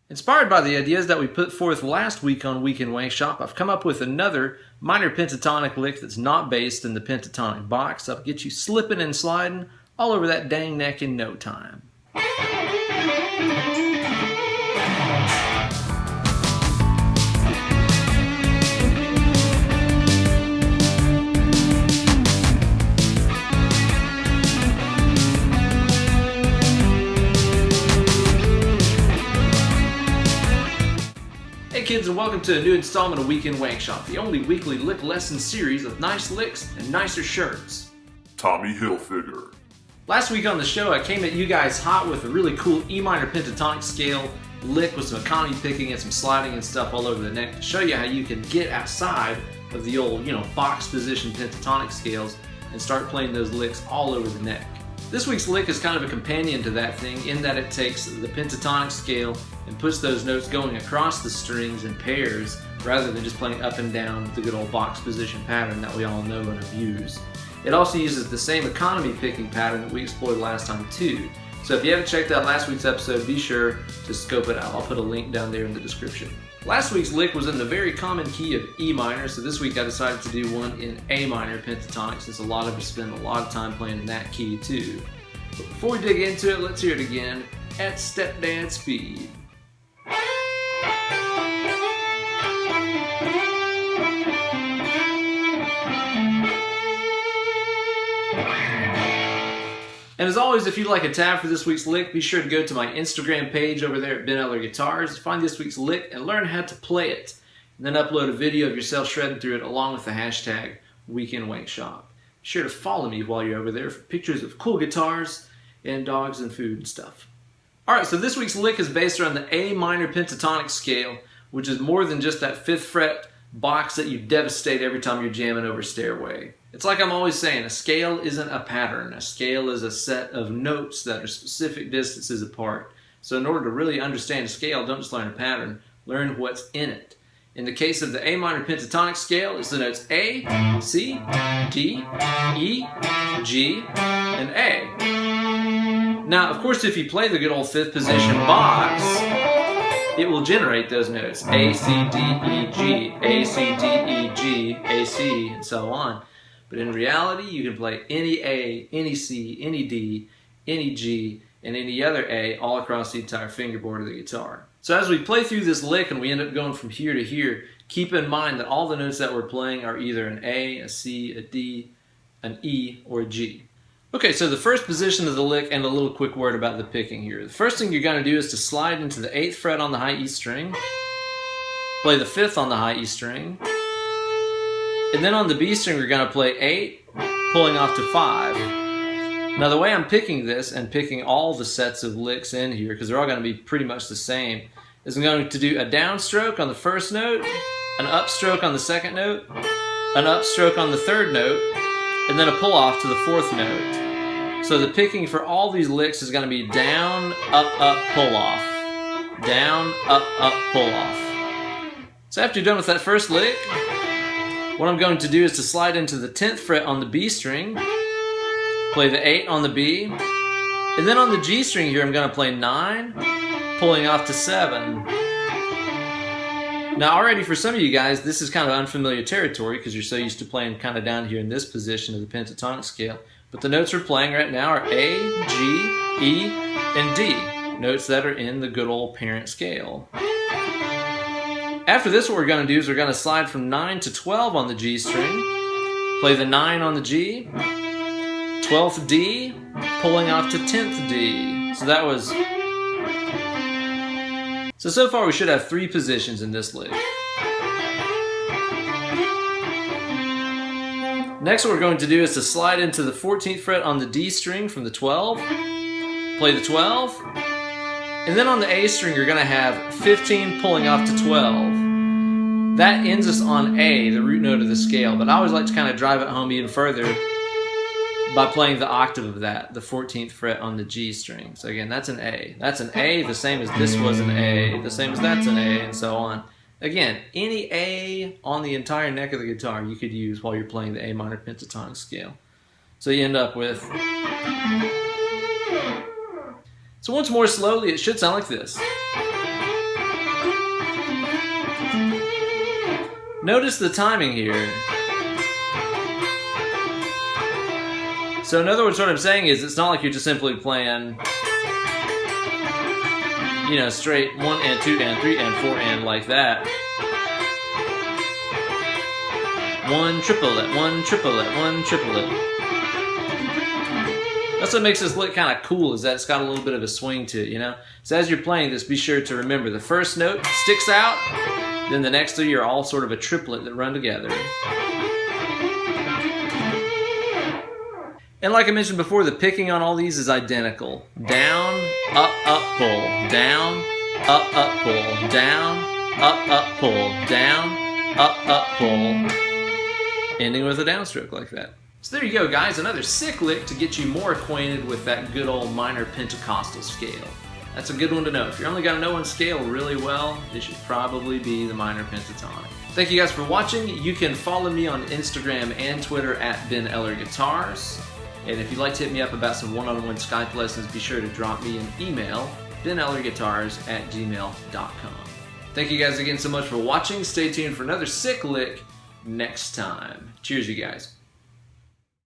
Inspired by the ideas that we put forth last week on Weekend Wankshop, I've come up with another minor pentatonic lick that's not based in the pentatonic box. That'll get you slipping and sliding all over that dang neck in no time. Hey kids, and welcome to a new installment of Weekend Wankshop, the only weekly lick lesson series of nice licks and nicer shirts. Tommy Hilfiger. Last week on the show, I came at you guys hot with a really cool E minor pentatonic scale lick with some economy picking and some sliding and stuff all over the neck to show you how you can get outside of the old, box position pentatonic scales and start playing those licks all over the neck. This week's lick is kind of a companion to that thing in that it takes the pentatonic scale and puts those notes going across the strings in pairs rather than just playing up and down the good old box position pattern that we all know and have used. It also uses the same economy picking pattern that we explored last time too. So if you haven't checked out last week's episode, be sure to scope it out. I'll put a link down there in the description. Last week's lick was in the very common key of E minor, so this week I decided to do one in A minor pentatonic since a lot of us spend a lot of time playing in that key too. But before we dig into it, let's hear it again at stepdad speed. And as always, if you'd like a tab for this week's lick, be sure to go to my Instagram page over there at BenEllerGuitars, find this week's lick and learn how to play it. And then upload a video of yourself shredding through it along with the hashtag Weekend Wankshop. Be sure to follow me while you're over there for pictures of cool guitars and dogs and food and stuff. Alright, so this week's lick is based around the A minor pentatonic scale, which is more than just that 5th fret box that you devastate every time you're jamming over Stairway. It's like I'm always saying, a scale isn't a pattern. A scale is a set of notes that are specific distances apart. So in order to really understand a scale, don't just learn a pattern, learn what's in it. In the case of the A minor pentatonic scale, it's the notes A, C, D, E, G, and A. Now, of course, if you play the good old 5th position box, it will generate those notes. A, C, D, E, G, A, C, D, E, G, A, C, and so on. But in reality, you can play any A, any C, any D, any G, and any other A all across the entire fingerboard of the guitar. So as we play through this lick and we end up going from here to here, keep in mind that all the notes that we're playing are either an A, a C, a D, an E, or a G. Okay, so the first position of the lick and a little quick word about the picking here. The first thing you're going to do is to slide into the 8th fret on the high E string, play the 5th on the high E string, and then on the B string we're going to play 8, pulling off to 5. Now the way I'm picking this and picking all the sets of licks in here, because they're all going to be pretty much the same, is I'm going to do a downstroke on the first note, an upstroke on the second note, an upstroke on the third note, and then a pull off to the 4th note. So the picking for all these licks is going to be down, up, pull off. Down, up, pull off. So after you're done with that first lick, what I'm going to do is to slide into the 10th fret on the B string, play the 8 on the B, and then on the G string here I'm going to play 9, pulling off to 7. Now already for some of you guys this is kind of unfamiliar territory because you're so used to playing kind of down here in this position of the pentatonic scale, but the notes we're playing right now are A, G, E, and D, notes that are in the good old parent scale. After this, what we're going to do is we're going to slide from 9 to 12 on the G string, play the 9 on the G, 12th D, pulling off to 10th D. So far we should have 3 positions in this lick. Next what we're going to do is to slide into the 14th fret on the D string from the 12, play the 12, and then on the A string you're going to have 15 pulling off to 12. That ends us on A, the root note of the scale, but I always like to kind of drive it home even further by playing the octave of that, the 14th fret on the G string. So again, that's an A. That's an A, the same as this was an A, the same as that's an A, and so on. Again, any A on the entire neck of the guitar you could use while you're playing the A minor pentatonic scale. So you end up with... So once more slowly, it should sound like this. Notice the timing here. So in other words, what I'm saying is it's not like you're just simply playing, you know, straight 1 and 2 and 3 and 4 and like that. 1 triplet, 1 triplet, 1 triplet. That's what makes this lick kind of cool, is that it's got a little bit of a swing to it, you know? So as you're playing this, be sure to remember the first note sticks out, then the next 3 are all sort of a triplet that run together. And like I mentioned before, the picking on all these is identical. Down, up, pull, down, up, pull, down, up, pull, down, up, pull, ending with a downstroke like that. So there you go, guys, another sick lick to get you more acquainted with that good old minor Pentecostal scale. That's a good one to know. If you're only got to know one scale really well, it should probably be the minor pentatonic. Thank you guys for watching. You can follow me on Instagram and Twitter at BenEllerGuitars. And if you'd like to hit me up about some one-on-one Skype lessons, be sure to drop me an email, BenEllerGuitars@gmail.com. Thank you guys again so much for watching. Stay tuned for another sick lick next time. Cheers, you guys.